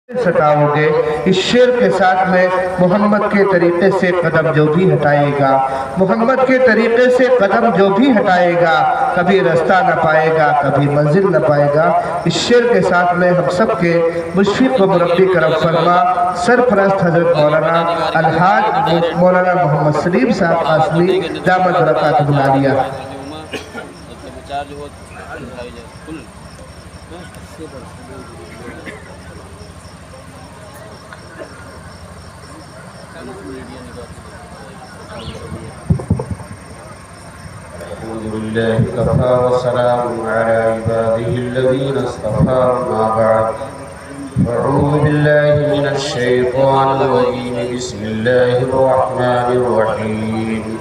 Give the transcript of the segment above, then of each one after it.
ستاؤ گے۔ اس شعر کے ساتھ میں محمد کے طریقے سے قدم جو بھی ہٹائے گا، محمد کے طریقے سے قدم جو بھی ہٹائے گا، کبھی رستہ نہ پائے گا، کبھی منزل نہ پائے گا۔ اس شعر کے ساتھ میں ہم سب کے مشفق و مربی کرم فرما سرپرست حضرت مولانا الحاج مولانا محمد سلیم صاحب قاسمی دامت برکاتہ العالیہ۔ الحمد لله كفى وسلام على عباده الذين اصطفى ما بعد أعوذ بالله من الشيطان الرجيم بسم الله الرحمن الرحيم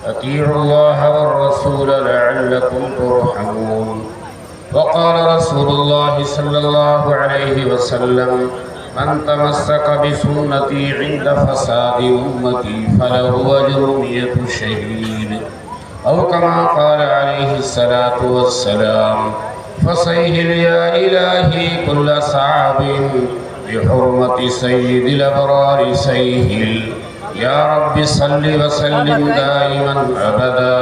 أطيعوا الله والرسول لعلكم ترحمون وقال رسول الله صلى الله عليه وسلم من تمسك بسنتي عند فساد أمتي فله أجر مئة شهيد أو كما قال عليه الصلاة والسلام فسيهل يا إلهي كل صعب بحرمة سيد الأبرار سيهل يا رب صل وسلم دائما أبدا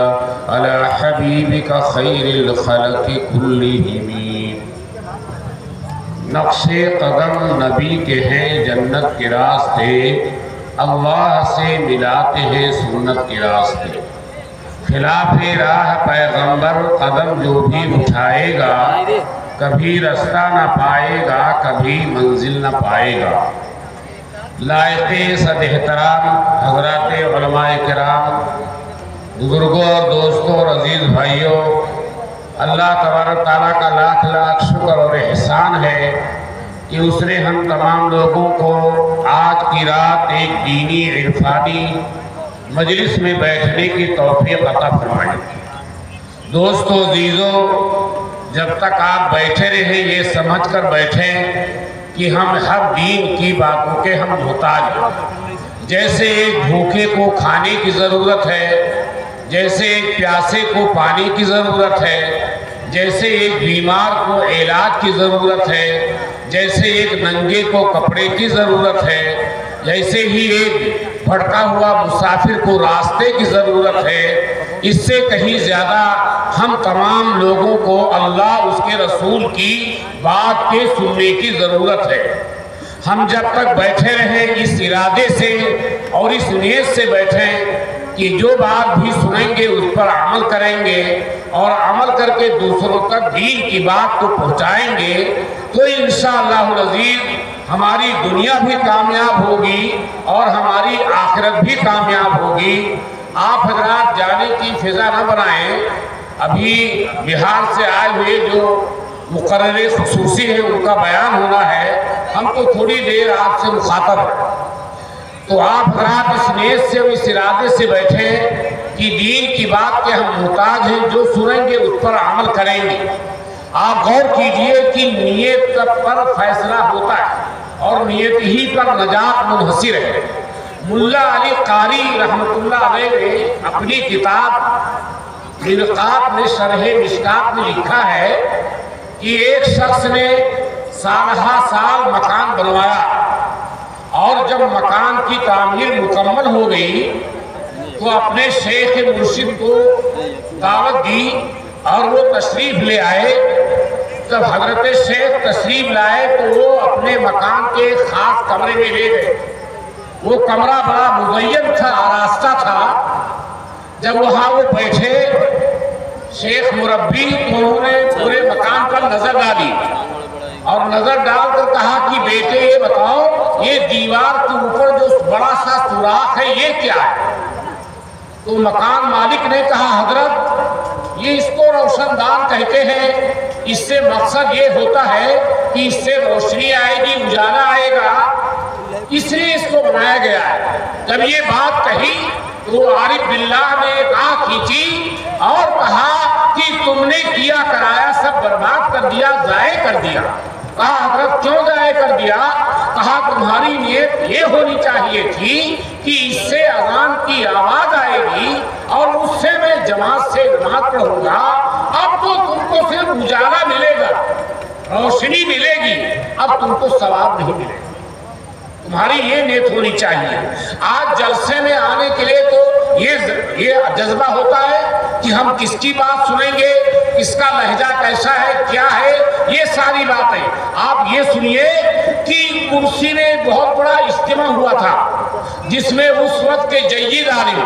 على حبيبك خير الخلق كلهم۔ نقش قدم نبی کے ہیں جنت کے راستے، اللہ سے ملاتے ہیں سنت کے راستے۔ خلاف راہ پیغمبر قدم جو بھی اٹھائے گا، کبھی رستہ نہ پائے گا، کبھی منزل نہ پائے گا۔ لائق صد احترام حضرات علماء کرام، بزرگوں اور دوستوں اور عزیز بھائیوں، اللہ تبارک تعالیٰ کا لاکھ لاکھ شکر اور احسان ہے کہ اس نے ہم تمام لوگوں کو آج کی رات ایک دینی عرفانی مجلس میں بیٹھنے کی توفیق عطا فرمائی۔ دوستو عزیزو، جب تک آپ بیٹھے رہیں یہ سمجھ کر بیٹھیں کہ ہم ہر دین کی باتوں کے ہم محتاج ہیں۔ جیسے ایک بھوکے کو کھانے کی ضرورت ہے، جیسے ایک پیاسے کو پانی کی ضرورت ہے، جیسے ایک بیمار کو علاج کی ضرورت ہے، جیسے ایک ننگے کو کپڑے کی ضرورت ہے، جیسے ہی ایک بھٹکا ہوا مسافر کو راستے کی ضرورت ہے، اس سے کہیں زیادہ ہم تمام لوگوں کو اللہ اس کے رسول کی بات کے سننے کی ضرورت ہے۔ ہم جب تک بیٹھے رہیں اس ارادے سے اور اس نیت سے بیٹھیں کہ جو بات بھی سنیں گے اس پر عمل کریں گے اور عمل کر کے دوسروں تک دین کی بات کو پہنچائیں گے، تو انشاءاللہ العزیز ہماری دنیا بھی کامیاب ہوگی اور ہماری آخرت بھی کامیاب ہوگی۔ آپ حضرات جانے کی فضا نہ بنائیں، ابھی بہار سے آئے ہوئے جو مقرر خصوصی ہیں ان کا بیان ہونا ہے، ہم تو تھوڑی دیر آپ سے مخاطب ہیں، تو آپ حضرات اس نیت سے اور اس ارادے سے بیٹھیں کہ دین کی بات کے ہم محتاج ہیں، جو سنیں گے اس پر عمل کریں گے۔ آپ غور کیجئے کہ نیت پر فیصلہ ہوتا ہے اور نیت ہی پر نجات منحصر ہے۔ ملا علی قاری رحمۃ اللہ علیہ نے اپنی کتاب مرقات میں شرح مشکات میں لکھا ہے کہ ایک شخص نے سالہ سال مکان بنوایا، اور جب مکان کی تعمیر مکمل ہو گئی تو اپنے شیخ مرشد کو دعوت دی اور وہ تشریف لے آئے۔ جب حضرت شیخ تشریف لائے تو وہ اپنے مکان کے خاص کمرے میں لے گئے۔ وہ کمرہ بڑا مزین تھا، آراستہ تھا۔ جب وہاں وہ بیٹھے شیخ مربی، تو انہوں نے پورے مکان پر نظر ڈالی اور نظر ڈال کر کہا کہ بیٹے یہ بتاؤ، یہ دیوار کے اوپر جو بڑا سا سوراخ ہے یہ کیا ہے؟ تو مکان مالک نے کہا حضرت یہ اس کو روشن دان کہتے ہیں، اس سے مقصد یہ ہوتا ہے کہ اس سے روشنی آئے گی، اجالا آئے گا، اس لیے اس کو بنایا گیا ہے۔ جب یہ بات کہی تو عارف باللہ نے ایک آنکھ کھینچی اور کہا کہ تم نے کیا کرایا سب برباد کر دیا، ضائع کر دیا۔ کہا حضرت کیوں ضائع کر دیا؟ کہا تمہاری نیت یہ ہونی چاہیے تھی کہ اس سے اذان کی آواز آئے گی اور اس سے میں جماعت سے نماز پڑھوں گا، اب تو تم کو صرف اجالا ملے گا۔ روشنی ملے گی، اب تم کو ثواب نہیں ملے گا۔ تمہاری یہ نیت ہونی چاہیے۔ آج جلسے میں آنے کے لیے تو یہ جذبہ ہوتا ہے کہ ہم کس کی بات سنیں گے، کس کا لہجہ کیسا ہے، کیا ہے، یہ ساری باتیں۔ آپ یہ سنیے کہ کرسی میں بہت بڑا اجتماع ہوا تھا، جس میں اس وقت کے جید عالم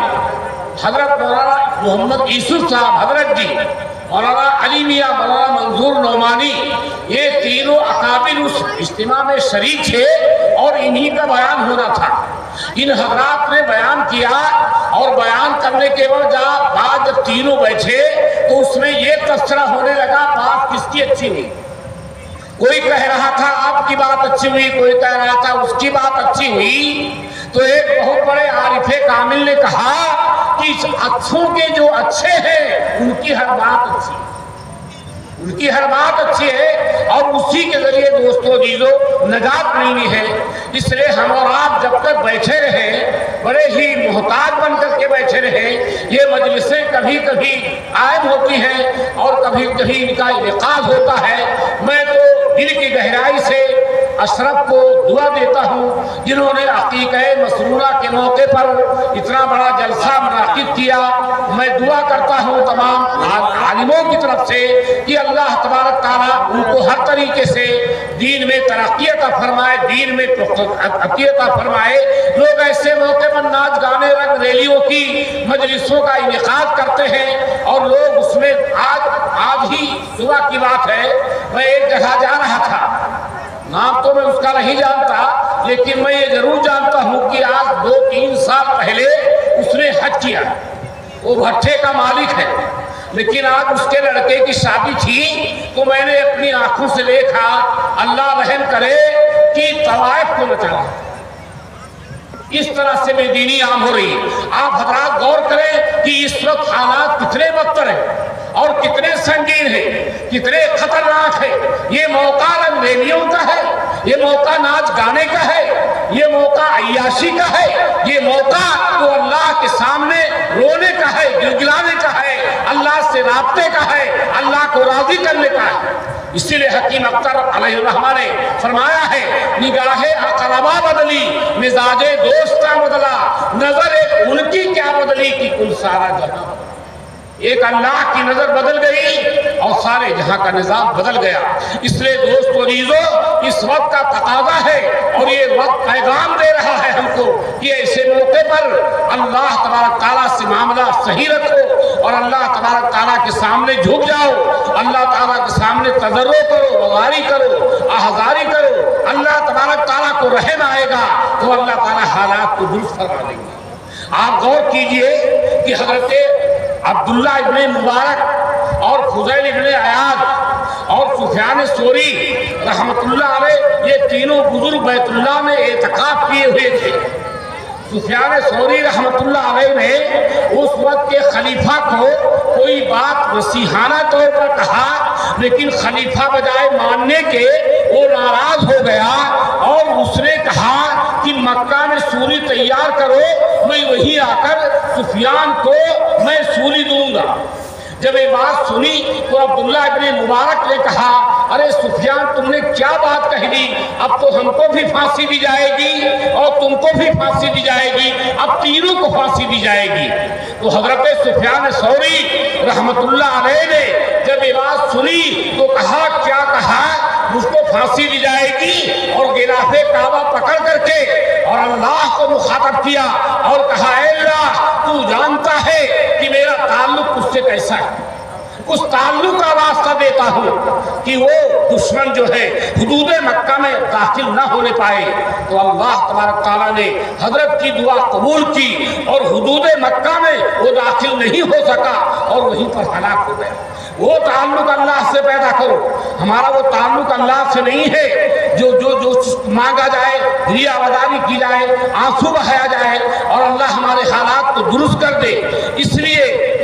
حضرت مولانا محمد یوسف صاحب حضرت جی، مولانا علی میاں، مولانا منظور نعمانی، یہ تینوں اکابر اس اجتماع میں شریک تھے اور انہی کا بیان ہونا تھا۔ ان حضرات نے بیان کیا اور بیان کرنے کے بعد جب تینوں بیٹھے تو اس میں یہ تبصرہ ہونے لگا بات کس کی اچھی ہوئی۔ کوئی کہہ رہا تھا آپ کی بات اچھی ہوئی، کوئی کہہ رہا تھا اس کی بات اچھی ہوئی۔ تو ایک بہت بڑے عارف کامل نے کہا کہ اچھوں کے جو اچھے ہیں ان کی ہر بات اچھی ہے، ان کی ہر بات اچھی ہے، اور اسی کے ذریعے دوستو عزیزو نجات ملنی ہے۔ اس لیے ہم اور آپ جب تک بیٹھے رہیں، بڑے ہی محتاط بن کر کے بیٹھے رہیں۔ یہ مجلسیں کبھی کبھی قائم ہوتی ہیں اور کبھی کبھی ان کا انعقاد ہوتا ہے۔ میں تو دل کی گہرائی سے اشرف کو دعا دیتا ہوں جنہوں نے عقیقہ مسرورہ کے موقع پر اتنا بڑا جلسہ منعقد کیا۔ میں دعا کرتا ہوں تمام عالموں کی طرف سے کہ اللہ تبارک تعالیٰ ان کو ہر طریقے سے دین میں ترقی عطا فرمائے، دین میں ترقی عطا فرمائے۔ لوگ ایسے موقع پر ناچ گانے رنگ ریلیوں کی مجلسوں کا انعقاد کرتے ہیں اور لوگ اس میں آج ہی صبح کی بات ہے، میں ایک جگہ جا رہا تھا، نام تو میں اس کا نہیں جانتا، لیکن میں یہ ضرور جانتا ہوں کہ آج 2-3 سال پہلے اس نے حج کیا۔ وہ بھٹے کا مالک ہے، لیکن آج اس کے لڑکے کی شادی تھی تو میں نے اپنی آنکھوں سے دیکھا، اللہ رحم کرے کہ طوائف کو نچا۔ اس طرح سے بے دینی عام ہو رہی ہے۔ آپ حضرات غور کریں کہ اس وقت حالات کتنے بدتر ہیں اور کتنے سنگین ہیں، کتنے خطرناک ہیں۔ یہ موقع رنگ ریلیوں کا ہے، یہ موقع ناچ گانے کا ہے، یہ موقع عیاشی کا ہے، یہ موقع تو اللہ کے سامنے رونے کا ہے، گلگلانے کا ہے، اللہ سے رابطے کا ہے، اللہ کو راضی کرنے کا ہے۔ اسی لئے حکیم اختر علیہ الرحمہ نے فرمایا ہے، نگاہ اقربا بدلی مزاج دوستہ بدلا، نظر ان کی کیا بدلی کہ کل سارا جہاں۔ ایک اللہ کی نظر بدل گئی اور سارے جہاں کا نظام بدل گیا۔ اس لئے دوست و عزیزو اس وقت کا تقاضا ہے اور یہ وقت پیغام دے رہا ہے ہم کو کہ ایسے موقع پر اللہ تبارک تعالیٰ سے معاملہ صحیح رکھو اور اللہ تبارک تعالیٰ کے سامنے جھک جاؤ، اللہ تعالیٰ کے سامنے تضرع کرو، وزاری کرو، آہذاری کرو۔ اللہ تبارک تعالیٰ کو رحم آئے گا تو اللہ تعالیٰ حالات کو درست فرما دیں گے۔ آپ غور کیجئے کہ حضرت عبداللہ ابن مبارک اور فضیل ابن عیاض اور سفیان ثوری رحمت اللہ علیہ، یہ تینوں بزرگ بیت اللہ میں اعتکاف کیے ہوئے تھے۔ سفیان ثوری رحمت اللہ علیہ نے اس وقت کے خلیفہ کو کوئی بات نصیحانہ طور پر کہا، لیکن خلیفہ بجائے ماننے کے وہ ناراض ہو گیا اور اس نے کہا کہ مکہ میں سولی تیار کرو، میں وہیں آ کر سفیان کو میں سولی دوں گا۔ جب یہ بات سنی تو عبداللہ ابن مبارک نے کہا، ارے سفیان تم نے کیا بات کہہ دی، اب تو ہم کو بھی پھانسی دی جائے گی اور تم کو بھی پھانسی دی جائے گی، اب تینوں کو پھانسی دی جائے گی۔ تو حضرت سفیان ثوری رحمت اللہ علیہ نے جب یہ بات سنی تو کہا، کیا کہا، مجھ کو پھانسی دی جائے گی، اور غلاف کعبہ پکڑ کر کے اور اللہ کو مخاطب کیا اور کہا، اے اللہ تو جانتا ہے کہ میرا تعلق اس سے کیسا ہے، اس تعلق کا واسطہ دیتا ہوں کہ وہ دشمن جو ہے حدود مکہ میں داخل نہ ہونے پائے۔ تو اللہ تبارک تعالیٰ نے حضرت کی دعا قبول کی اور حدود مکہ میں وہ داخل نہیں ہو سکا اور وہیں پر ہلاک ہو گیا۔ وہ تعلق اللہ سے پیدا کرو، ہمارا وہ تعلق اللہ سے نہیں ہے جو مانگا جائے، ریا وزاری کی جائے، آنسو بہایا جائے اور اللہ ہمارے حالات کو درست کر دے۔ اس لیے